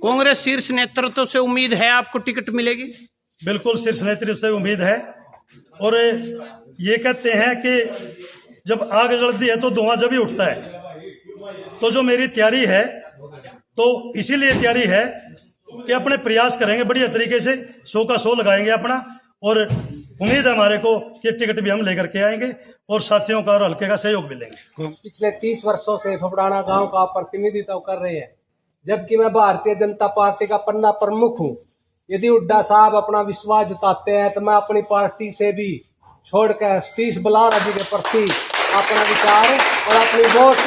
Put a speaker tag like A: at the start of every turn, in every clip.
A: कांग्रेस शीर्ष नेतृत्व से उम्मीद है आपको टिकट मिलेगी?
B: बिल्कुल शीर्ष नेतृत्व से उम्मीद है। और ये कहते हैं कि जब आग जलती है तो धुआं जब ही उठता है। तो जो मेरी तैयारी है तो इसीलिए तैयारी है कि अपने प्रयास करेंगे बढ़िया तरीके से, 100 का 100 लगाएंगे अपना। और उम्मीद है हमारे को कि टिकट भी हम लेकर के आएंगे और साथियों का और हल्के का सहयोग मिलेंगे।
C: पिछले 30 वर्षों से फफड़ाना गांव का प्रतिनिधित्व कर रहे हैं, जबकि मैं भारतीय जनता पार्टी का पन्ना प्रमुख हूं। यदि हुड्डा साहब अपना विश्वास जताते हैं तो मैं अपनी पार्टी से भी छोड़कर सतीश बलहारा जी के प्रति अपना विचार और अपनी वोट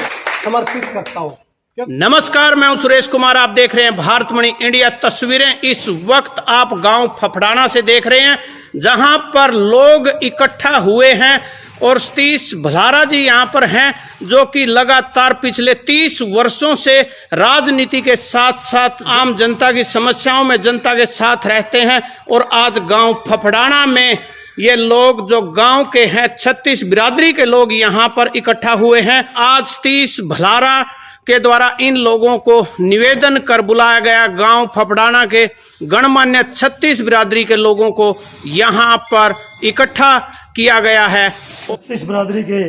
C: समर्पित करता हूं।
A: नमस्कार, मैं हूं सुरेश कुमार। आप देख रहे हैं भारतमणि इंडिया। तस्वीरें इस वक्त आप गांव फफड़ाना से देख रहे हैं, जहां पर लोग इकट्ठा हुए हैं और सतीश बलहारा जी यहां पर हैं, जो कि लगातार पिछले 30 वर्षों से राजनीति के साथ साथ आम जनता की समस्याओं में जनता के साथ रहते हैं। और आज गांव फफड़ाना में ये लोग जो गांव के हैं 36 बिरादरी के लोग यहां पर इकट्ठा हुए हैं। आज सतीश बलहारा के द्वारा इन लोगों को निवेदन कर बुलाया गया। गांव फफड़ाना के गणमान्य 36 बिरादरी के लोगों को यहां पर इकट्ठा किया गया है।
B: 36 बिरादरी के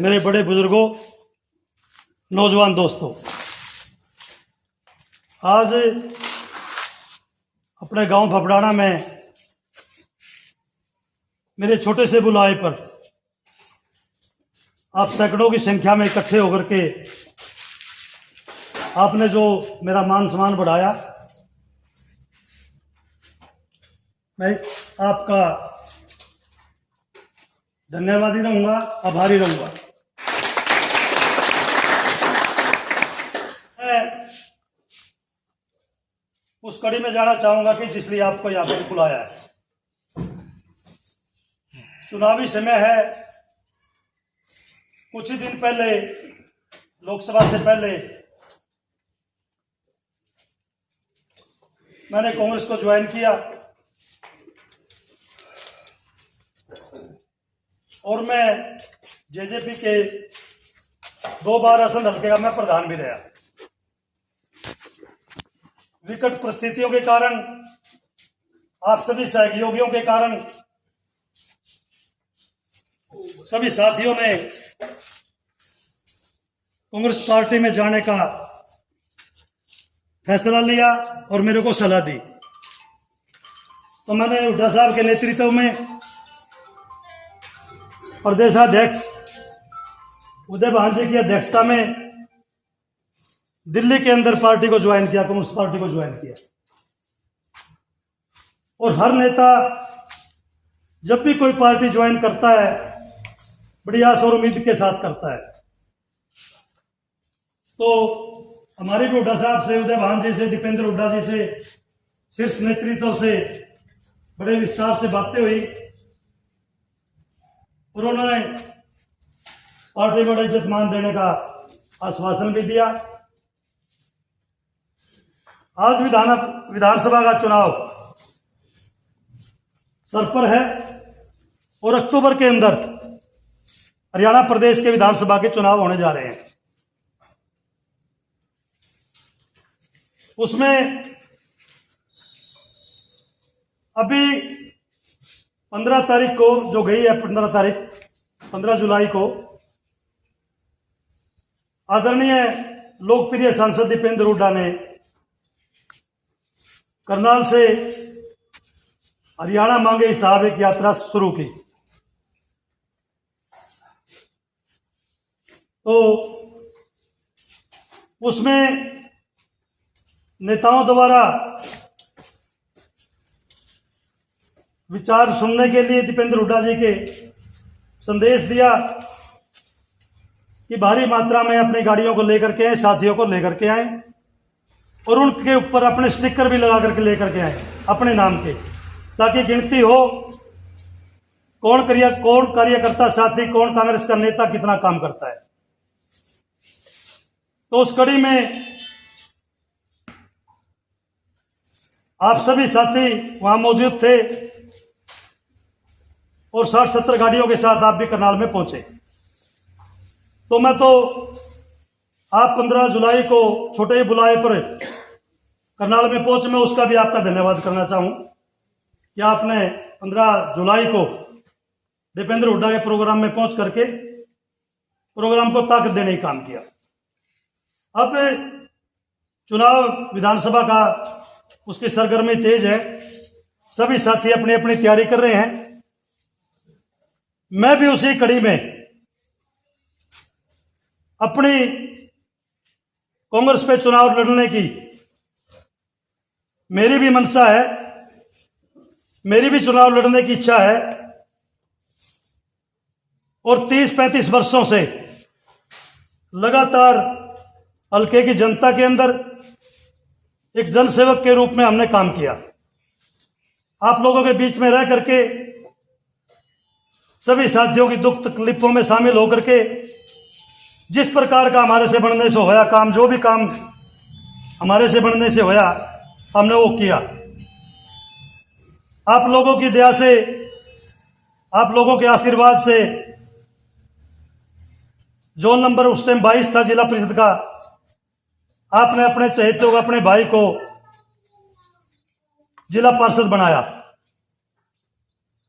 B: मेरे बड़े बुजुर्गों, नौजवान दोस्तों, आज अपने गांव फफड़ाना में मेरे छोटे से बुलाए पर आप सैकड़ों की संख्या में इकट्ठे होकर के आपने जो मेरा मान सम्मान बढ़ाया, मैं आपका धन्यवादी रहूंगा, आभारी रहूंगा। मैं उस कड़ी में जाना चाहूंगा कि जिसलिए आपको यहां पर बुलाया है। चुनावी समय है। कुछ ही दिन पहले, लोकसभा से पहले, मैंने कांग्रेस को ज्वाइन किया और मैं जेजेपी के 2 बार असंध हल्के का मैं प्रधान भी रहा। विकट परिस्थितियों के कारण, आप सभी सहयोगियों के कारण, सभी साथियों ने कांग्रेस पार्टी में जाने का फैसला लिया और मेरे को सलाह दी। तो मैंने हुड्डा साहब के नेतृत्व में प्रदेशाध्यक्ष उदय भान जी की अध्यक्षता में दिल्ली के अंदर पार्टी को ज्वाइन किया, कांग्रेस पार्टी को ज्वाइन किया। और हर नेता जब भी कोई पार्टी ज्वाइन करता है बड़ी आस और उम्मीद के साथ करता है। तो हमारे भी हुड्डा साहब से, उदय भान जी से, दीपेंद्र हुड्डा जी से, शीर्ष नेतृत्व से बड़े विस्तार से बातें हुई और उन्होंने पार्टी को इज्जत मान देने का आश्वासन भी दिया। आज विधानसभा का चुनाव सर पर है और अक्टूबर के अंदर हरियाणा प्रदेश के विधानसभा के चुनाव होने जा रहे हैं। उसमें अभी 15 तारीख को जो गई है, 15 जुलाई को आदरणीय लोकप्रिय सांसद दीपेंद्र हुड्डा ने करनाल से हरियाणा मांगे हिसाब एक यात्रा शुरू की। तो उसमें नेताओं द्वारा विचार सुनने के लिए दीपेंद्र हुड्डा जी के संदेश दिया कि भारी मात्रा में अपनी गाड़ियों को लेकर के आए, साथियों को लेकर के आए और उनके ऊपर अपने स्टिकर भी लगा करके लेकर के आए अपने नाम के, ताकि गिनती हो कौन कार्यकर्ता साथी, कौन कांग्रेस का नेता कितना काम करता है। तो उस कड़ी में आप सभी साथी वहां मौजूद थे और 60-70 गाड़ियों के साथ आप भी करनाल में पहुंचे। तो मैं तो आप 15 जुलाई को छोटे ही बुलाए पर करनाल में पहुंचे, मैं उसका भी आपका धन्यवाद करना चाहूँ कि आपने 15 जुलाई को दीपेंद्र हुड्डा के प्रोग्राम में पहुंच करके प्रोग्राम को ताकत देने का काम किया। अब चुनाव विधानसभा का उसकी सरगर्मी तेज है, सभी साथी अपनी अपनी तैयारी कर रहे हैं। मैं भी उसी कड़ी में अपनी कांग्रेस पे चुनाव लड़ने की मेरी भी मंशा है, मेरी भी चुनाव लड़ने की इच्छा है। और 30-35 वर्षों से लगातार हल्के की जनता के अंदर एक जनसेवक के रूप में हमने काम किया। आप लोगों के बीच में रह करके, सभी साथियों की दुख तकलीफों में शामिल होकर के, जिस प्रकार का हमारे से बनने से होया काम, जो भी काम हमारे से बनने से होया, हमने वो किया। आप लोगों की दया से, आप लोगों के आशीर्वाद से जोन नंबर उस टाइम 22 था जिला परिषद का, आपने अपने चहेतों को, अपने भाई को जिला पार्षद बनाया।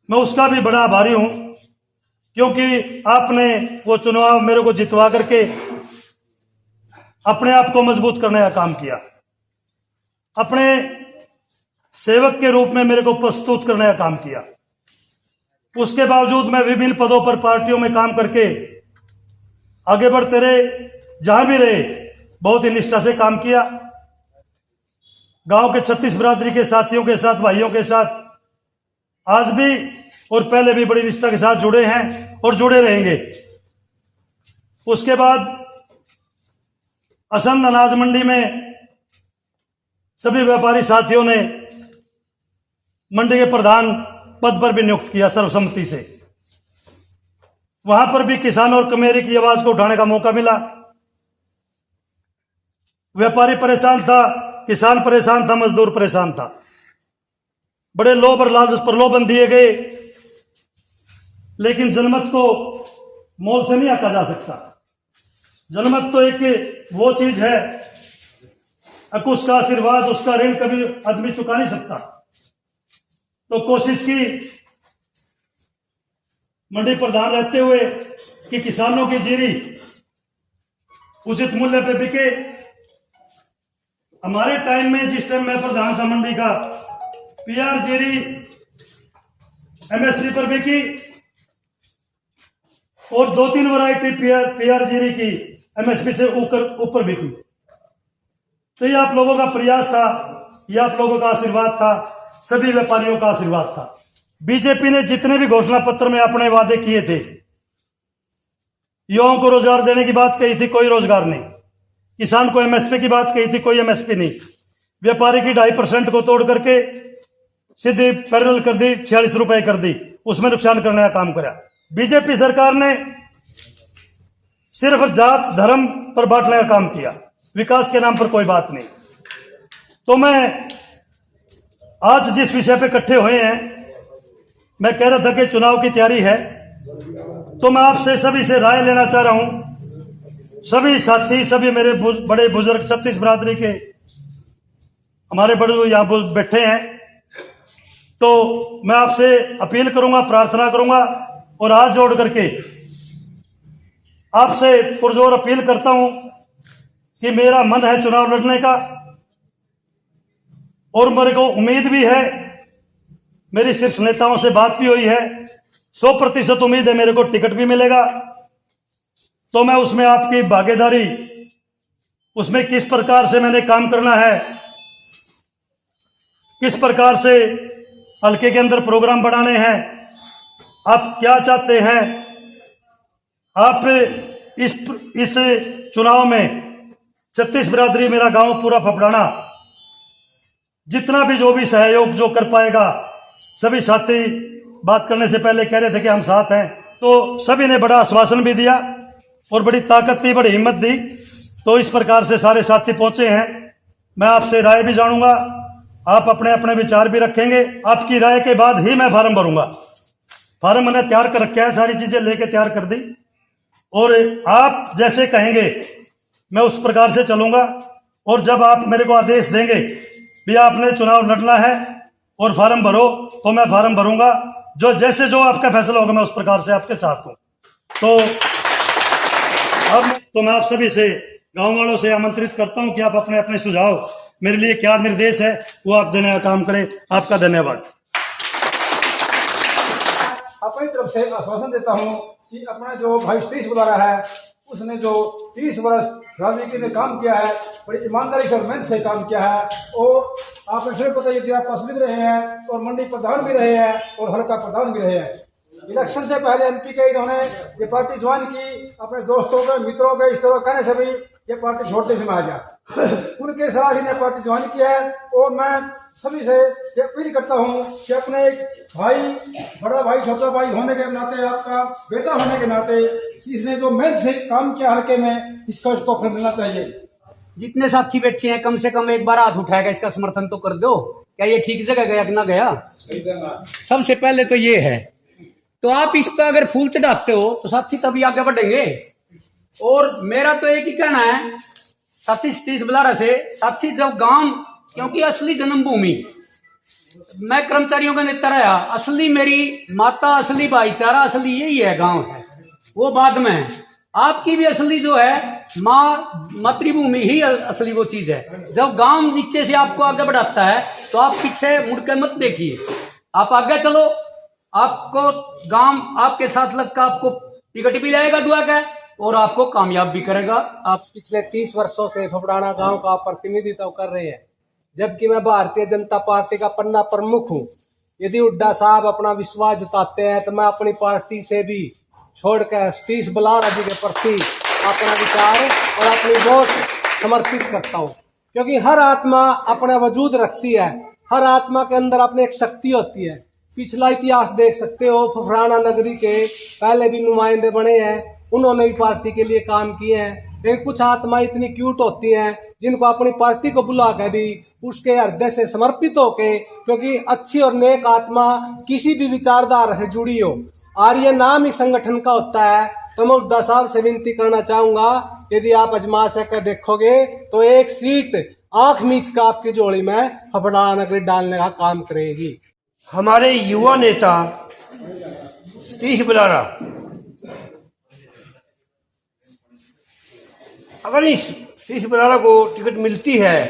B: मैं उसका भी बड़ा आभारी हूं, क्योंकि आपने वो चुनाव मेरे को जितवा करके अपने आप को मजबूत करने का काम किया, अपने सेवक के रूप में मेरे को प्रस्तुत करने का काम किया। उसके बावजूद मैं विभिन्न पदों पर पार्टियों में काम करके आगे बढ़ते रहे, जहां भी रहे बहुत ही निष्ठा से काम किया। गांव के 36 बिरादरी के साथियों के साथ, भाइयों के साथ आज भी और पहले भी बड़ी निष्ठा के साथ जुड़े हैं और जुड़े रहेंगे। उसके बाद असंध अनाज मंडी में सभी व्यापारी साथियों ने मंडी के प्रधान पद पर भी नियुक्त किया सर्वसम्मति से। वहां पर भी किसान और कमेरी की आवाज को उठाने का मौका मिला। व्यापारी परेशान था, किसान परेशान था, मजदूर परेशान था। बड़े लोभ और लालच प्रलोभन दिए गए, लेकिन जनमत को मोल से नहीं आंका जा सकता। जनमत तो एक वो चीज है, उसका आशीर्वाद, उसका ऋण कभी आदमी चुका नहीं सकता। तो कोशिश की मंडी प्रधान रहते हुए कि किसानों की जीरी उचित मूल्य पे बिके। हमारे टाइम में, जिस टाइम मैं प्रधान था मंडी का, पीआर जीरी एमएसपी पर बिकी और 2-3 वैरायटी पीआर जीरी की एमएसपी से ऊपर बिकी। तो ये आप लोगों का प्रयास था, ये आप लोगों का आशीर्वाद था, सभी व्यापारियों का आशीर्वाद था। बीजेपी ने जितने भी घोषणा पत्र में अपने वादे किए थे, युवाओं को रोजगार देने की बात कही थी, कोई रोजगार नहीं। किसान को एमएसपी की बात कही थी, कोई एमएसपी नहीं। व्यापारी की 2.5% को तोड़ करके सीधे पैरेलल कर दी, 46 रुपए कर दी, उसमें नुकसान करने का काम करा। बीजेपी सरकार ने सिर्फ जात धर्म पर बांटने का काम किया, विकास के नाम पर कोई बात नहीं। तो मैं आज जिस विषय पे इकट्ठे हुए हैं, मैं कह रहा था कि चुनाव की तैयारी है, तो मैं आपसे सभी से राय लेना चाह रहा हूं। सभी साथी, सभी मेरे बड़े बुजुर्ग 36 बिरादरी के हमारे बड़े यहां बैठे हैं, तो मैं आपसे अपील करूंगा, प्रार्थना करूंगा और हाथ जोड़ करके आपसे पुरजोर अपील करता हूं कि मेरा मन है चुनाव लड़ने का, और मेरे को उम्मीद भी है, मेरी शीर्ष नेताओं से बात भी हुई है, 100% उम्मीद है मेरे को टिकट भी मिलेगा। तो मैं उसमें आपकी भागीदारी, उसमें किस प्रकार से मैंने काम करना है, किस प्रकार से हल्के के अंदर प्रोग्राम बनाने हैं, आप क्या चाहते हैं, आप इस चुनाव में 36 बिरादरी, मेरा गांव पूरा फफड़ाना, जितना भी जो भी सहयोग जो कर पाएगा, सभी साथी बात करने से पहले कह रहे थे कि हम साथ हैं, तो सभी ने बड़ा आश्वासन भी दिया और बड़ी ताकत दी, बड़ी हिम्मत दी। तो इस प्रकार से सारे साथी पहुंचे हैं। मैं आपसे राय भी जानूंगा, आप अपने अपने विचार भी रखेंगे। आपकी राय के बाद ही मैं फार्म भरूंगा। फार्म मैंने तैयार कर रखा है, सारी चीजें लेके तैयार कर दी, और आप जैसे कहेंगे मैं उस प्रकार से चलूंगा। और जब आप मेरे को आदेश देंगे भी आपने चुनाव लड़ना है और फार्म भरो, तो मैं फार्म भरूंगा। जो आपका फैसला होगा मैं उस प्रकार से आपके साथ हूं। तो अब तो मैं आप सभी से, गांव वालों से आमंत्रित करता हूं कि आप अपने अपने सुझाव, मेरे लिए क्या निर्देश है वो आप देने का काम करें। आपका धन्यवाद।
D: अपनी तरफ से आश्वासन देता हूं कि अपना जो भाई सतीश बुलारा है, उसने जो 30 वर्ष राजनीति में काम किया है, बड़ी ईमानदारी से और मेहनत से काम किया है। और आपने सभी पता है कि आप पार्षद भी रहे हैं और मंडी प्रधान भी रहे हैं और हल्का प्रधान भी रहे हैं। इलेक्शन से पहले एमपी के इन्होंने ये पार्टी ज्वाइन की, अपने दोस्तों के, मित्रों के, इस तरह कहने से भी ये पार्टी छोड़ते समय आ गया। उनके सलाह ने पार्टी ज्वाइन किया है। और मैं सभी से अपील करता हूं कि अपने एक भाई, बड़ा भाई, छोटा भाई होने के नाते, आपका बेटा होने के नाते, इसने जो मेहनत से काम किया हल्के में, इसका उसको फिर मिलना चाहिए।
E: जितने साथी बैठे हैं कम से कम एक बार हाथ उठाएगा, इसका समर्थन तो कर दो। क्या ये ठीक जगह गया कि ना गया? सबसे पहले तो ये है। तो आप इस पर अगर फूल चढ़ाते हो तो साथी तभी आगे बढ़ेंगे। और मेरा तो एक ही कहना है साथी सतीश बुलारा से, साथी जब गांव, क्योंकि असली जन्मभूमि, मैं कर्मचारियों का नेता रहा, असली मेरी माता, असली भाईचारा, असली यही है, गांव है, वो बाद में है। आपकी भी असली जो है माँ, मातृभूमि ही असली वो चीज है। जब गांव नीचे से आपको आगे बढ़ाता है तो आप पीछे मुड़ के मत देखिए, आप आगे चलो। आपको गांव आपके साथ लगकर आपको टिकट भी लाएगा दुआ का और आपको कामयाब भी करेगा।
C: आप पिछले 30 वर्षों से फफड़ाना गांव का प्रतिनिधित्व कर रहे हैं, जबकि मैं भारतीय जनता पार्टी का पन्ना प्रमुख हूं। यदि हुड्डा साहब अपना विश्वास जताते हैं तो मैं अपनी पार्टी से भी छोड़कर सतीश बुलारा जी के प्रति अपना विचार और अपनी वोट समर्पित करता हूं। क्योंकि हर आत्मा अपना वजूद रखती है, हर आत्मा के अंदर अपनी एक शक्ति होती है। पिछला इतिहास देख सकते हो, फफड़ाना नगरी के पहले भी नुमाइंदे बने हैं, उन्होंने भी पार्टी के लिए काम किए हैं। लेकिन कुछ आत्मा इतनी क्यूट होती हैं जिनको अपनी पार्टी को बुला कर भी उसके हृदय से समर्पित होके, क्योंकि अच्छी और नेक आत्मा किसी भी विचारधारा से जुड़ी हो, आर्य नाम ही संगठन का होता है। तो मैं हुड्डा साहब से विनती करना चाहूंगा, यदि आप अजमा से कर देखोगे तो एक सीट आंख मीच का आपकी जोड़ी में फफड़ाना नगरी डालने का काम करेगी।
F: हमारे युवा नेता सतीश बुलारा, अगर इस सतीश बुलारा को टिकट मिलती है,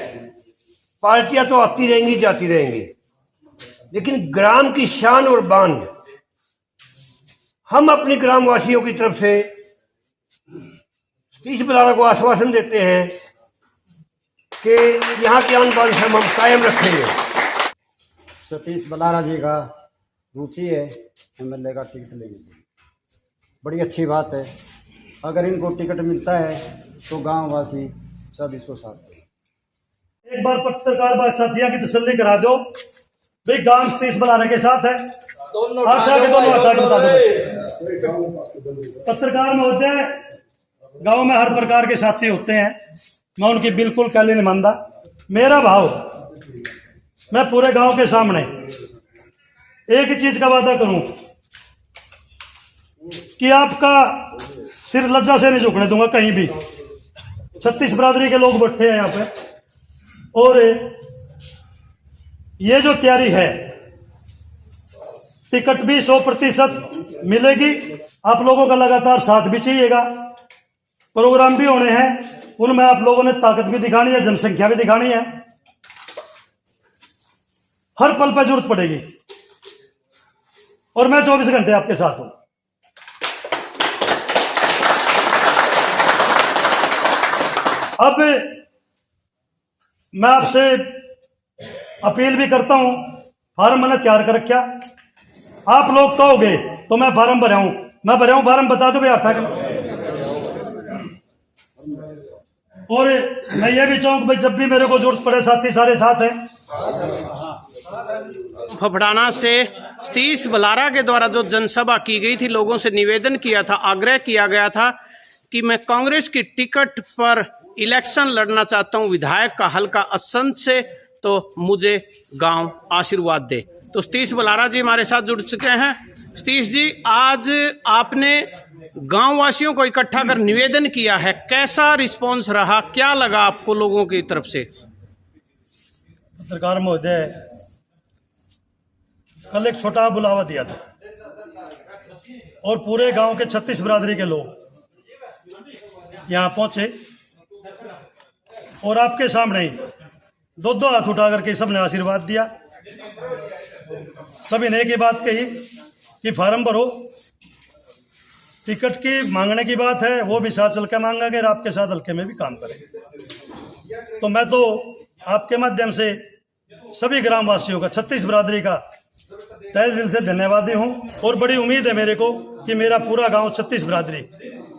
F: पार्टियां तो आती रहेंगी जाती रहेंगी, लेकिन ग्राम की शान और बान हम अपनी ग्रामवासियों की तरफ से सतीश बुलारा को आश्वासन देते हैं कि यहाँ की आन बान हम कायम रखेंगे।
G: सतीश बुलारा जी का रुचि है एमएलए का टिकट लेंगे, बड़ी अच्छी बात है। अगर इनको टिकट मिलता है तो गांववासी सब इसको साथ दें।
B: एक बार पत्रकार साथियों की तसल्ली करा दो, भाई गांव सतीश बुलारा के साथ है। दोनों हटा के बता दो। पत्रकार महोदय, गांव में हर प्रकार के साथी होते हैं, मैं उनकी बिल्कुल कहली नहीं मानता। मेरा भाव, मैं पूरे गांव के सामने एक ही चीज का वादा करूं कि आपका सिर लज्जा से नहीं झुकने दूंगा कहीं भी। 36 बिरादरी के लोग बैठे हैं यहाँ पे, और ये जो तैयारी है, टिकट भी 100% मिलेगी। आप लोगों का लगातार साथ भी चाहिएगा। प्रोग्राम भी होने हैं, उनमें आप लोगों ने ताकत भी दिखानी है, जनसंख्या भी दिखानी है। हर पल पर जरूरत पड़ेगी और मैं 24 घंटे आपके साथ हूं। अब मैं आपसे अपील भी करता हूं, फार्म मैंने तैयार कर रखा। आप लोग कहोगे तो मैं फार्म भराऊं, मैं भराऊं फार्म, बता दो भैया। और मैं ये भी चाहूं कि भाई जब भी मेरे को जरूरत पड़े, साथी सारे साथ हैं।
A: फफड़ाना से सतीश बुलारा के द्वारा जो जनसभा की गई थी, लोगों से निवेदन किया था, आग्रह किया गया था कि मैं कांग्रेस की टिकट पर इलेक्शन लड़ना चाहता हूं विधायक का हल्का असंध से, तो मुझे गांव आशीर्वाद दे। तो सतीश बुलारा जी हमारे साथ जुड़ चुके हैं। सतीश जी, आज आपने गांव वासियों को इकट्ठा कर निवेदन किया है, कैसा रिस्पांस रहा, क्या लगा आपको लोगों की तरफ से?
B: पत्रकार महोदय, कल एक छोटा बुलावा दिया था और पूरे गांव के 36 बिरादरी के लोग यहाँ पहुंचे और आपके सामने ही दो हाथ उठा करके सबने आशीर्वाद दिया। सभी ने एक ही बात कही कि फार्म भरो, टिकट की मांगने की बात है वो भी साथ चल के मांगेंगे और आपके साथ हल्के में भी काम करेंगे। तो मैं तो आपके माध्यम से सभी ग्रामवासियों का, 36 बिरादरी का तहे दिल से धन्यवादी हूं और बड़ी उम्मीद है मेरे को कि मेरा पूरा गांव 36 बिरादरी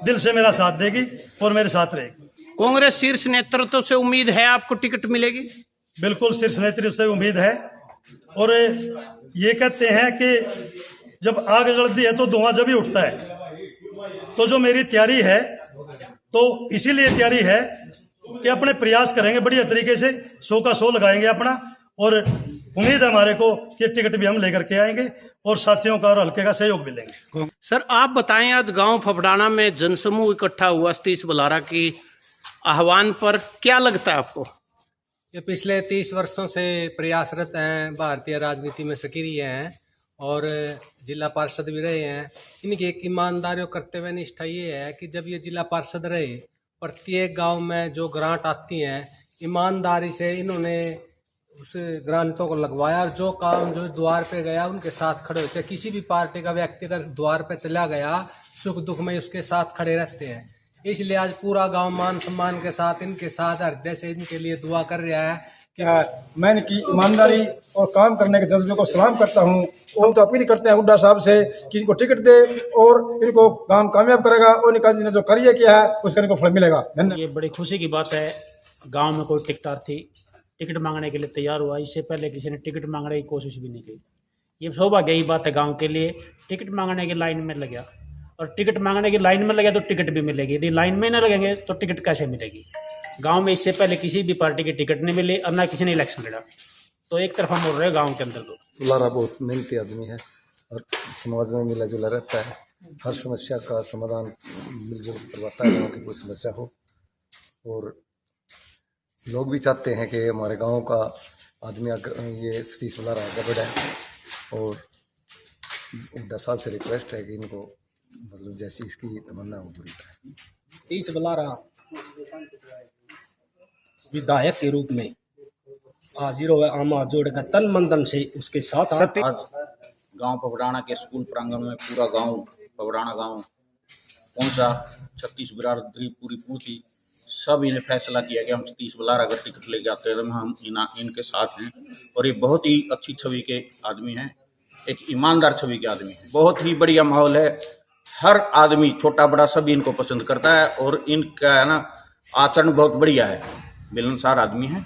B: दिल से मेरा साथ देगी और मेरे साथ रहेगी।
A: कांग्रेस शीर्ष नेतृत्व से उम्मीद है आपको टिकट मिलेगी?
B: बिल्कुल शीर्ष नेतृत्व से उम्मीद है और ये कहते हैं कि जब आग जलती है तो धुआं जब ही उठता है। तो जो मेरी तैयारी है तो इसीलिए तैयारी है कि अपने प्रयास करेंगे बढ़िया तरीके से, 100 का 100 लगाएंगे अपना और उम्मीद है हमारे को कि टिकट भी हम लेकर के आएंगे और साथियों का और हल्के का सहयोग भी लेंगे।
A: सर आप बताएं, आज गांव फफड़ाना में जनसमूह इकट्ठा हुआ सतीश बलारा की आह्वान पर, क्या लगता है आपको?
C: ये पिछले 30 वर्षों से प्रयासरत हैं, भारतीय राजनीति में सक्रिय हैं और जिला पार्षद भी रहे हैं। इनकी एक ईमानदारी और कर्तव्य निष्ठा ये है कि जब ये जिला पार्षद रहे, प्रत्येक गांव में जो ग्रांट आती हैं ईमानदारी से इन्होंने उस ग्रांटों को लगवाया और जो काम जो द्वार पे गया उनके साथ खड़े होते। किसी भी पार्टी का व्यक्ति अगर द्वार पे चला गया, सुख दुख में उसके साथ खड़े रहते हैं। इसलिए आज पूरा गांव मान सम्मान के साथ इनके साथ हृदय से इनके लिए दुआ कर रहा है कि
D: मैं इनकी ईमानदारी और काम करने के जज्बे को सलाम करता हूं। हम तो अपील करते हैं हुड्डा साहब से कि इनको टिकट दे और इनको काम कामयाब करेगा और इनका जो कार्य किया है उसका इनको फल मिलेगा। धन्यवाद।
H: ये बड़ी खुशी की बात है, गांव में कोई टिकटार्थी टिकट मांगने के लिए तैयार हुआ। इससे पहले किसी ने टिकट मांगने की कोशिश भी नहीं की। ये सौभाग्य की बात है गांव के लिए। टिकट मांगने की लाइन में लग गया और टिकट मांगने की लाइन में लगे तो टिकट भी मिलेगी। यदि लाइन में न लगेंगे तो टिकट कैसे मिलेगी? गांव में इससे पहले किसी भी पार्टी की टिकट नहीं मिली और ना किसी ने इलेक्शन लड़ा। तो एक तरफा मोड़ रहे गाँव के अंदर। तो
I: बलारा बहुत मेहनती आदमी है और समाज में मिला जुला रहता है। हर समस्या का समाधान मिलजुल करवाता है, गाँव की कोई समस्या हो। और लोग भी चाहते हैं कि हमारे गांव का आदमी ये सतीश बलारा आगे बढ़े और हुड्डा साहब से रिक्वेस्ट है कि इनको मतलब जैसी इसकी तमन्ना हो पूरी करें।
J: सतीश बलारा विधायक के रूप में हाजिर हुए, आमा जोड़ का तन मन धन से उसके साथ
K: आज गांव पवड़ाना के स्कूल प्रांगण में पूरा गांव पवड़ाना गांव पहुंचा। 36 बिरादरी पूरी पहुंची। सब इन्हें फैसला किया कि हम सतीश बलारा अगर टिकट लेके आते हैं तो हम इनके साथ हैं। और ये बहुत ही अच्छी छवि के आदमी हैं, एक ईमानदार छवि के आदमी हैं। बहुत ही बढ़िया माहौल है। हर आदमी छोटा बड़ा सभी इनको पसंद करता है और इनका है ना आचरण बहुत बढ़िया है। मिलनसार आदमी है।